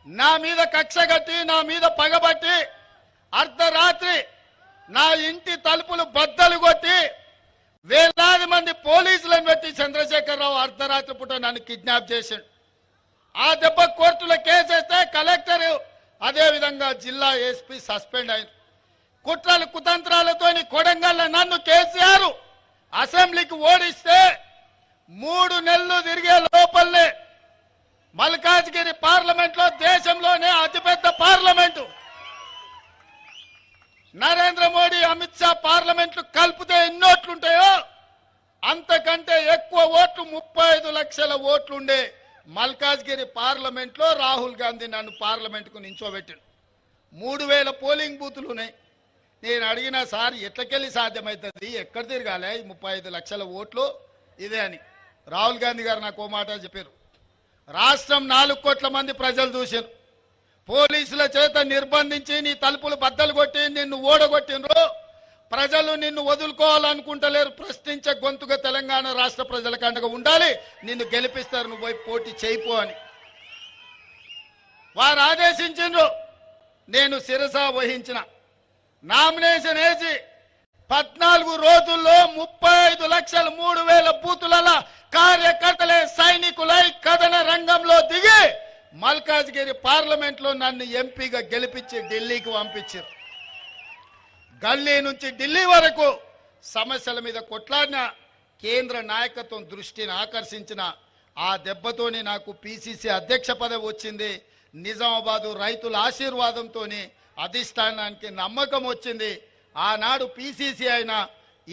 నా మీద కక్ష కట్టి నా మీద పగబట్టి అర్ధరాత్రి నా ఇంటి తలుపులు బద్దలు కొట్టి వేలాది మంది పోలీసులను పెట్టి చంద్రశేఖరరావు అర్ధరాత్రి పూట నన్ను కిడ్నాప్ చేశాడు. ఆ దెబ్బ కోర్టులో కేసేస్తే కలెక్టర్ అదే విధంగా జిల్లా ఎస్పీ సస్పెండ్ అయ్యారు. కుట్రలు కుతంత్రాలతోని కొడంగల్ నన్ను కేసీఆర్ అసెంబ్లీకి ఓడిస్తే 3 నెలలు తిరిగే లోపలనే మల్కాజ్గిరి పార్లమెంట్ లో దేశంలోనే అతిపెద్ద పార్లమెంటు నరేంద్ర మోడీ అమిత్ షా పార్లమెంట్లు కలిపితే ఎన్ని ఓట్లుంటాయో అంతకంటే ఎక్కువ ఓట్లు 35 లక్షల ఓట్లుండే మల్కాజ్గిరి పార్లమెంట్ లో రాహుల్ గాంధీ నన్ను పార్లమెంట్ కు నించోబెట్టాడు. 3000 పోలింగ్ బూతులు ఉన్నాయి. నేను అడిగిన సార్ ఎట్లకెళ్ళి సాధ్యమవుతుంది, ఎక్కడ తిరగాలి 35 లక్షల ఓట్లు ఇదే అని. రాహుల్ గాంధీ గారు నాకు ఓ మాట చెప్పారు, రాష్ట్రం 4 కోట్ల మంది ప్రజలు చూశారు, పోలీసుల చేత నిర్బంధించి నీ తలుపులు బద్దలు కొట్టి నిన్ను ఓడగొట్టినరు, ప్రజలు నిన్ను వదులుకోవాలనుకుంటలేరు, ప్రశ్నించే గొంతుగా తెలంగాణ రాష్ట్ర ప్రజలకు అండగా ఉండాలి, నిన్ను గెలిపిస్తారు, నువ్వు పోయి పోటీ చేయిపో అని వారు ఆదేశించిండ్రు. నేను శిరస వహించిన నామినేషన్ వేసి 14 రోజుల్లో 35,03,000 బూతుల కార్యకర్తలే సైనికులై కథన రంగంలో దిగి మల్కాజ్గిరి పార్లమెంట్ లో నన్ను ఎంపీగా గెలిపించి ఢిల్లీకి పంపించారు. గల్లీ నుంచి ఢిల్లీ వరకు సమస్యల మీద కొట్లాడిన కేంద్ర నాయకత్వం దృష్టిని ఆకర్షించిన ఆ దెబ్బతోనే నాకు పిసిసి అధ్యక్ష పదవి వచ్చింది. నిజామాబాదు రైతుల ఆశీర్వాదంతో అధిష్టానానికి నమ్మకం వచ్చింది. ఆనాడు పిసిసి అయినా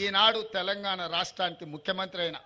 ఈనాడు తెలంగాణ రాష్ట్రానికి ముఖ్యమంత్రి అయినా